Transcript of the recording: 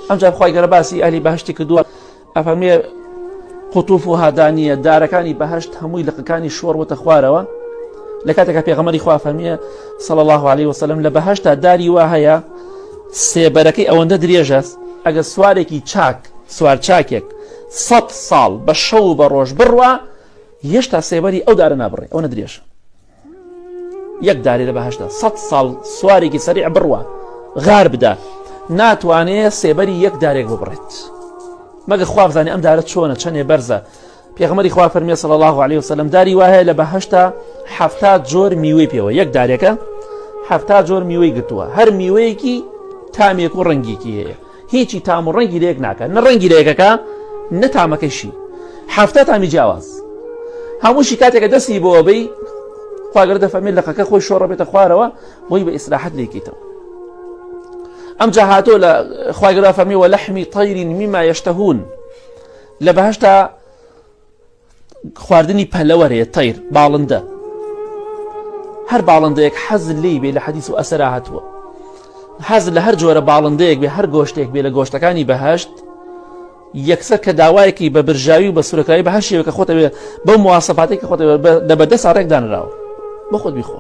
ئەمجار خی گەورە باسی ئەهلی بەهشتی کردووە ئەفەرمێ قوتوفها دانیە دارەکانی بەهشت هەمووی لقەکانی شۆڕوەتە خوارەوە لە کاتێکە پێغەمبەری خوا فەرمیێ صلی الله عليه وسلم لە بەهشتا داری وا هەیە سێبەرەکەی ئەوەندە درێژە ئەگەر سوارێکی چاک سوار چاکێک 100 ساڵ بە شەو بە ڕۆژ بڕوا هێشتا سێبەری ئەو دارە نابڕێ ئەوە درێژ یەک داری لە بەهشتا 100 ساڵ سوارێکی سەریع بڕوا غار بدە ناتوانێت سێبەری یەک دارێک ببڕێت مەگە خوا بزانێ ئەم دارە چۆنە چەندێ بەرزە پێغەمبەری خوا فەرمیێ صلی الله عليه وسلم داری وایە لە بەهشتا 70 جۆر میوەی پێوە یەک دارێکە 70 جۆر میوەی گرتووە هەر میوەیەکی تامێک و ڕەنگێکی هەیە هیچی تام و ڕەنگی لەیەک ناکە نە ڕەنگی لەیەکەکە نە تامەکەشی 70 تامی جیاواز هەمووشی کاتێکە دەستی بۆ بەی خوا گەورە دەفەرمێ لقەکە خۆی شۆڕە بێتە خوارەوە بۆی بە ئیسراحەت لێکیتەوە ئەم جا هاتۆ لە خوا گەورە فەرمێ وەلەحمی طەیر مما یەشتەهون لە بەهشتا خواردنی پەلەوەرەیە تەیر باڵندە هەر باڵندەیەک حەزت لێی بێ لە حەدیث و ئەسەرا هاتووە حەزت لە هەر جۆرە باڵندەیەک بێ هەر گۆشتێک بێ لە گۆشتەکانی بەهشت یەکسەر کە داوایەکی بە برژاوی و بە سوورەکایی بە هەر شێوەیە کە خۆتە بێ بەو مواسەفاتێک کە خۆتە لە بەدەست ڕێک دانراوە بۆ خۆت بیخۆ